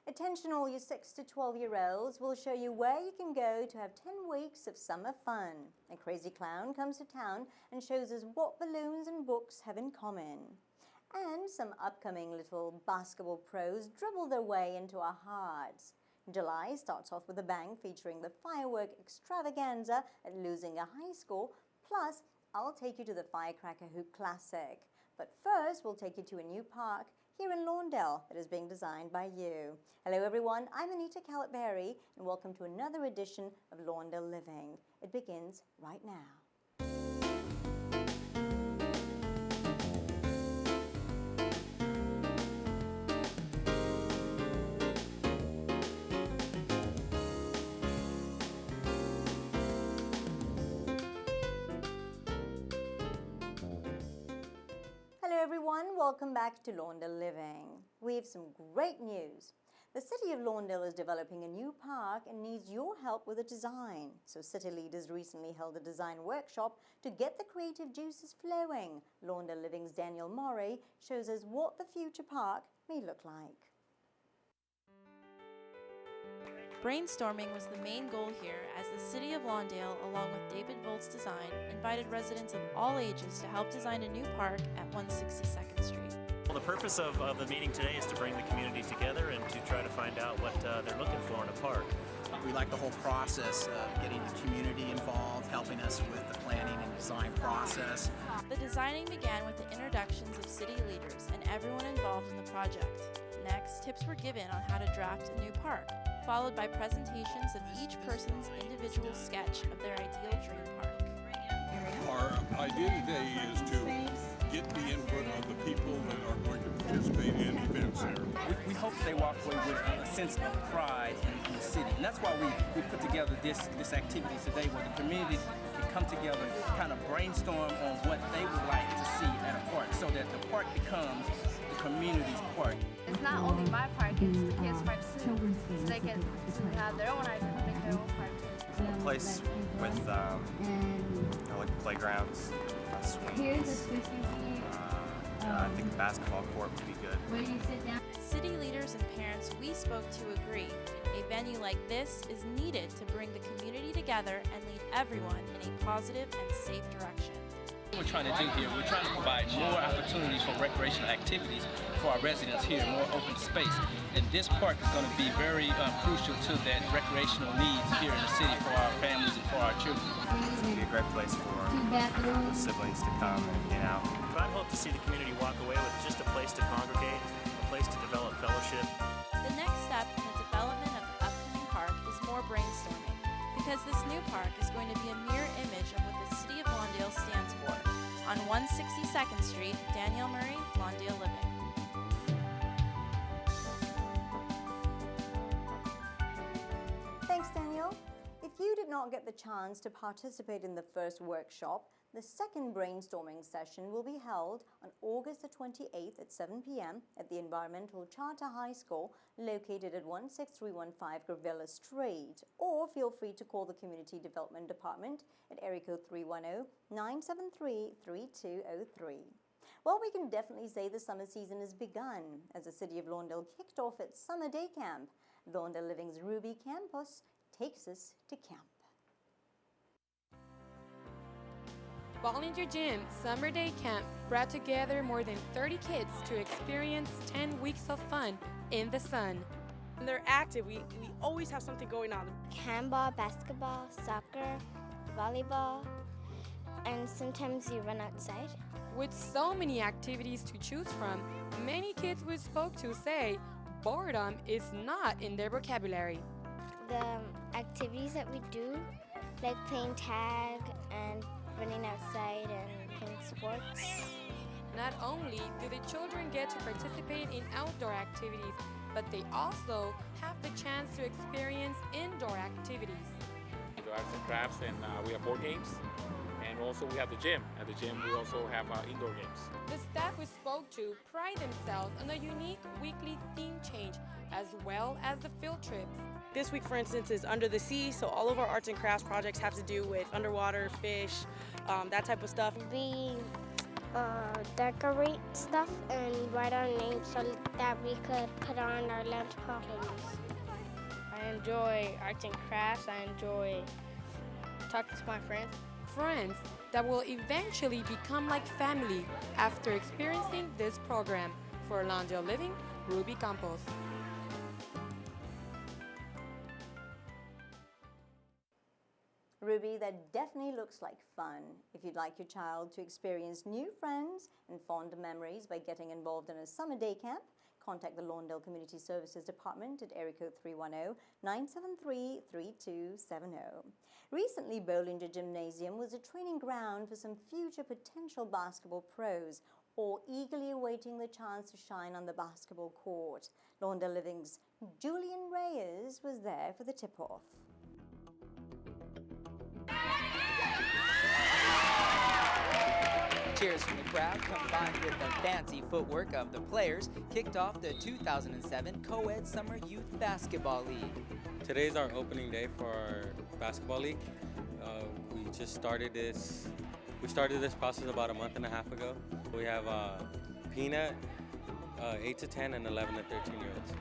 Attention all you 6 to 12-year-olds, we'll show you where you can go to have 10 weeks of summer fun. A crazy clown comes to town and shows us what balloons and books have in common. And some upcoming little basketball pros dribble their way into our hearts. July starts off with a bang featuring the firework extravaganza at Losing a High School, plus I'll take you to the Firecracker Hoop Classic. But first, we'll take you to a new park here in Lawndale that is being designed by you. Hello everyone, I'm Anita Callett-Berry and welcome to another edition of Lawndale Living. It begins right now. Hello everyone, welcome back to Lawndale Living. We have some great news. The City of Lawndale is developing a new park and needs your help with the design. So city leaders recently held a design workshop to get the creative juices flowing. Lawndale Living's Daniel Murray shows us what the future park may look like. Brainstorming was the main goal here as the City of Lawndale, along with David Volt's design, invited residents of all ages to help design a new park at 162nd Street. Well, the purpose of the meeting today is to bring the community together and to try to find out what they're looking for in a park. We like the whole process of getting the community involved, helping us with the planning and design process. The designing began with the introductions of city leaders and everyone involved in the project. Next, tips were given on how to draft a new park, followed by presentations of each person's individual sketch of their ideal dream park. Our idea today is to get the input of the people that are going to participate in events here. We hope they walk away with a sense of pride in the city. And that's why we put together this activity today where the community can come together, kind of brainstorm on what they would like to see at a park so that the park becomes the community's park. It's not only my park, it's the kids' park too. So they get to have their own ideas and make their own park too. A place with like playgrounds, swings. I think a basketball court would be good. City leaders and parents we spoke to agree a venue like this is needed to bring the community together and lead everyone in a positive and safe direction. What we're trying to do here, we're trying to provide more opportunities for recreational activities for our residents here, more open space. And this park is going to be very crucial to that recreational needs here in the city for our families and for our children. It's going to be a great place for the siblings to come and hang out. But I'd hope to see the community walk away with just a place to congregate, a place to develop fellowship. The next step in the development of the upcoming park is more brainstorming, because this new park is going to be a mirror image of what the City of Lawndale stands for. On 162nd Street, Daniel Murray, Lawndale Living. Thanks, Daniel. If you did not get the chance to participate in the first workshop, the second brainstorming session will be held on August the 28th at 7 p.m. at the Environmental Charter High School located at 16315 Gravilla Street, or feel free to call the Community Development Department at area code 310-973-3203. Well, we can definitely say the summer season has begun as the City of Lawndale kicked off its summer day camp. Lawndale Living's Ruby Campus takes us to camp. Volunteer Gym Summer Day Camp brought together more than 30 kids to experience 10 weeks of fun in the sun. When they're active, we always have something going on. Handball, basketball, soccer, volleyball, and sometimes you run outside. With so many activities to choose from, many kids we spoke to say boredom is not in their vocabulary. The activities that we do, like playing tag and running outside and playing sports. Not only do the children get to participate in outdoor activities, but they also have the chance to experience indoor activities. We do arts and crafts, and we have board games, and also we have the gym. At the gym, we also have indoor games. The staff we spoke to pride themselves on a unique weekly theme change, as well as the field trips. This week, for instance, is under the sea, so all of our arts and crafts projects have to do with underwater, fish, that type of stuff. We decorate stuff and write our names so that we could put on our lunch boxes. I enjoy arts and crafts. I enjoy talking to my friends. Friends that will eventually become like family after experiencing this program. For Lawndale Living, Ruby Campos. Ruby, that definitely looks like fun. If you'd like your child to experience new friends and fond memories by getting involved in a summer day camp, contact the Lawndale Community Services Department at area code 310-973-3270. Recently, Bollinger Gymnasium was a training ground for some future potential basketball pros, or eagerly awaiting the chance to shine on the basketball court. Lawndale Living's Julian Reyes was there for the tip-off. Cheers from the crowd, combined with the fancy footwork of the players, kicked off the 2007 Co-Ed Summer Youth Basketball League. Today's our opening day for our basketball league. We just started this. We started this process about a month and a half ago. We have Peanut, 8 to 10, and 11 to 13-year-olds.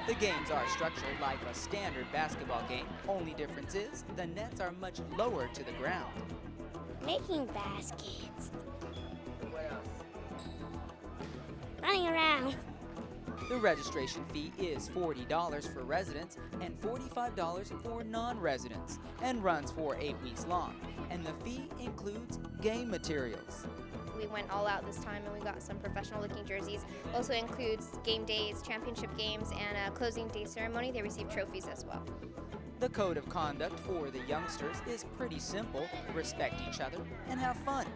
The games are structured like a standard basketball game. Only difference is the nets are much lower to the ground. Making baskets. Running around. The registration fee is $40 for residents and $45 for non-residents and runs for 8 weeks long. And the fee includes game materials. We went all out this time and we got some professional looking jerseys. Also includes game days, championship games, and a closing day ceremony. They receive trophies as well. The code of conduct for the youngsters is pretty simple. Respect each other and have fun.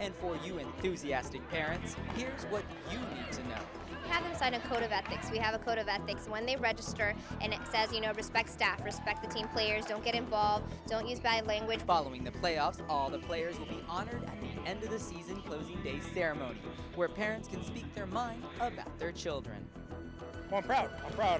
And for you enthusiastic parents, here's what you need to know. We have them sign a code of ethics. We have a code of ethics when they register, and it says, respect staff, respect the team players, don't get involved, don't use bad language. Following the playoffs, all the players will be honored at the end of the season closing day ceremony, where parents can speak their mind about their children. Well, I'm proud.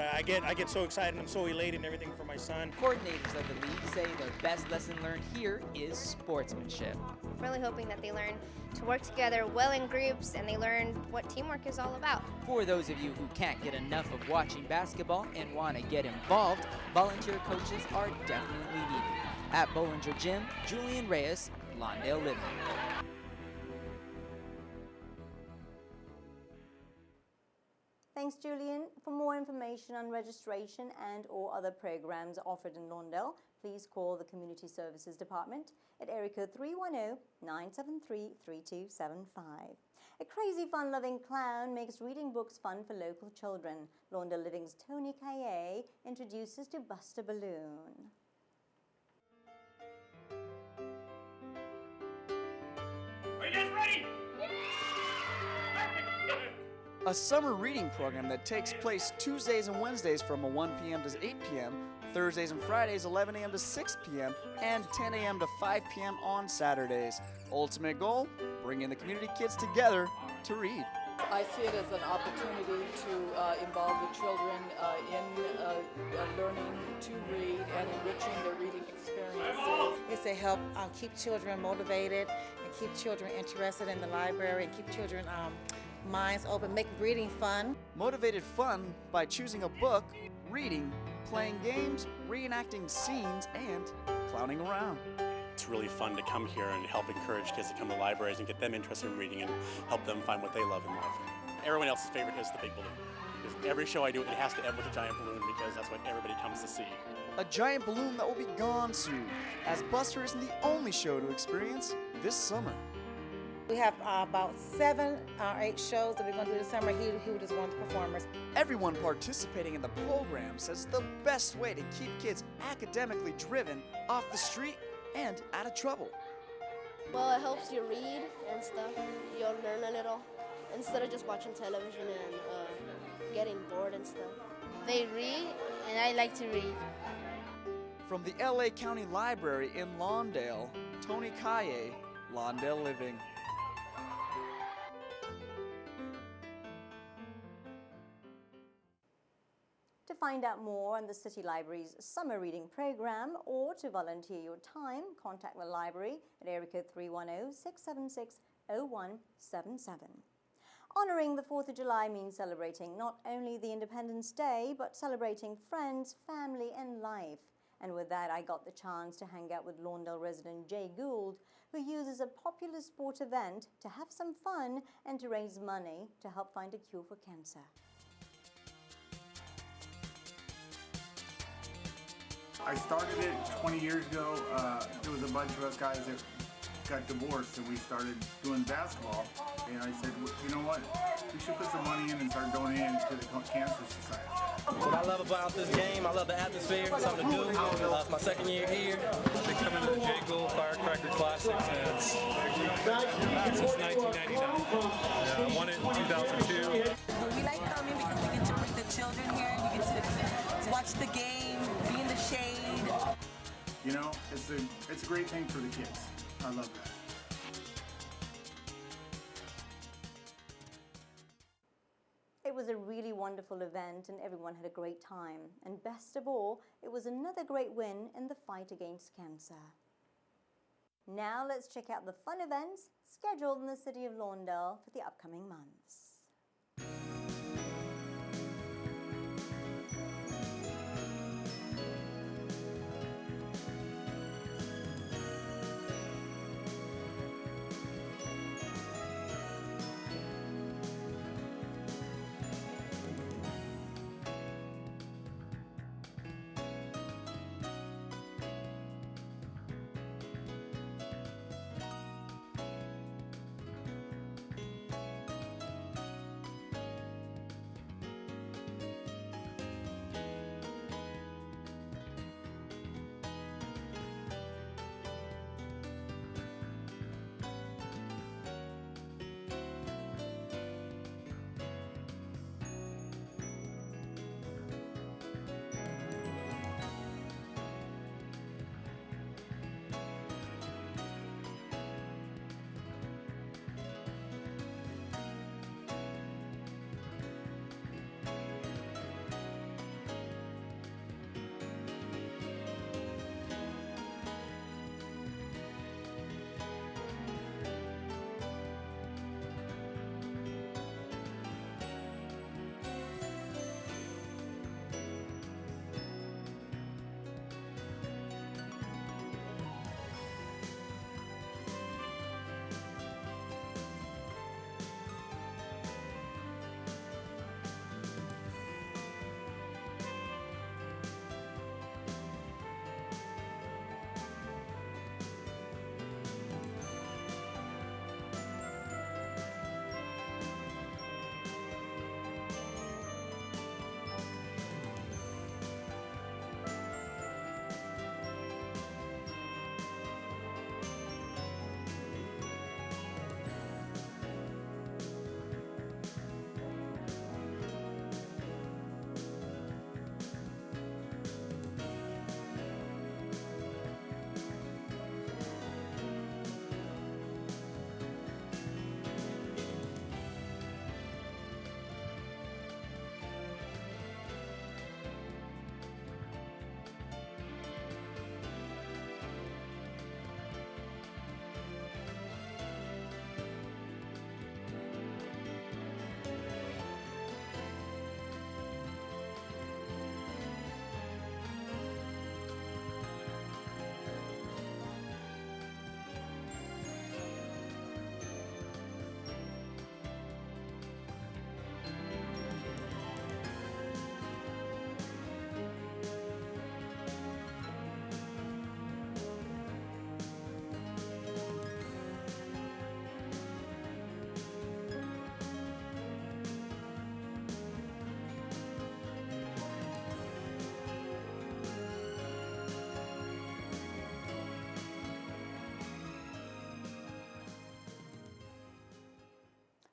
I get so excited. I'm so elated and everything for my son. Coordinators of the league say the best lesson learned here is sportsmanship. I'm really hoping that they learn to work together well in groups and they learn what teamwork is all about. For those of you who can't get enough of watching basketball and want to get involved, volunteer coaches are definitely needed. At Bollinger Gym, Julian Reyes, Lawndale Living. Thanks, Julian. For more information on registration and or other programs offered in Lawndale, please call the Community Services Department at area code 310-973-3275. A crazy fun-loving clown makes reading books fun for local children. Lawndale Living's Tony Kaye introduces to Bust a Balloon. Are you guys ready? A summer reading program that takes place Tuesdays and Wednesdays from 1 p.m. to 8 p.m., Thursdays and Fridays 11 a.m. to 6 p.m., and 10 a.m. to 5 p.m. on Saturdays. Ultimate goal, bringing the community kids together to read. I see it as an opportunity to involve the children in learning to read and enriching their reading experiences. It's to help keep children motivated and keep children interested in the library and keep children minds open, make reading fun. Motivated fun by choosing a book, reading, playing games, reenacting scenes, and clowning around. It's really fun to come here and help encourage kids to come to libraries and get them interested in reading and help them find what they love in life. Everyone else's favorite is the big balloon. Because every show I do, it has to end with a giant balloon because that's what everybody comes to see. A giant balloon that will be gone soon, as Buster isn't the only show to experience this summer. We have about 7 or 8 shows that we're going to do this summer. He was one of the performers. Everyone participating in the program says the best way to keep kids academically driven, off the street, and out of trouble. Well, it helps you read and stuff. You'll learn a little instead of just watching television and getting bored and stuff. They read, and I like to read. From the LA County Library in Lawndale, Tony Kaye, Lawndale Living. To find out more on the City Library's summer reading program or to volunteer your time, contact the library at area code 0177. Honouring the 4th of July means celebrating not only the Independence Day, but celebrating friends, family and life. And with that, I got the chance to hang out with Lawndale resident Jay Gould, who uses a popular sport event to have some fun and to raise money to help find a cure for cancer. I started it 20 years ago. There was a bunch of us guys that got divorced and we started doing basketball. And I said, well, you know what? We should put some money in and start donating to the Cancer Society. What I love about this game, I love the atmosphere, something to do. It's my second year here. I've been coming to the Jay Gould Firecracker Classic since 1999. I won it in 2002. We like coming because we get to bring the children here. We get to watch the game, be in the shade. You know, it's a great thing for the kids. I love that. It was a really wonderful event and everyone had a great time. And best of all, it was another great win in the fight against cancer. Now let's check out the fun events scheduled in the city of Lawndale for the upcoming months.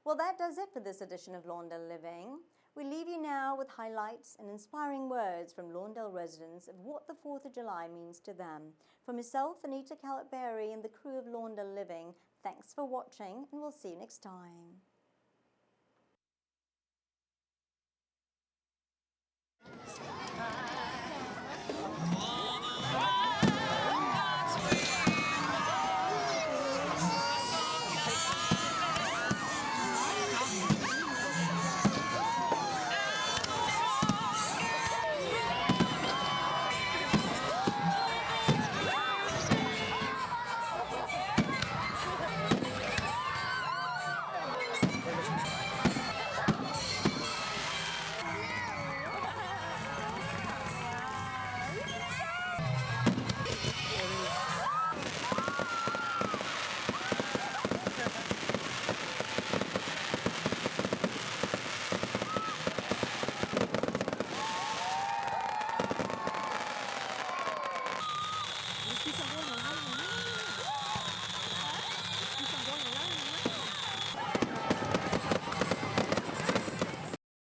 Well, that does it for this edition of Lawndale Living. We leave you now with highlights and inspiring words from Lawndale residents of what the 4th of July means to them. For myself, Anita Callet-Berry, and the crew of Lawndale Living, thanks for watching, and we'll see you next time.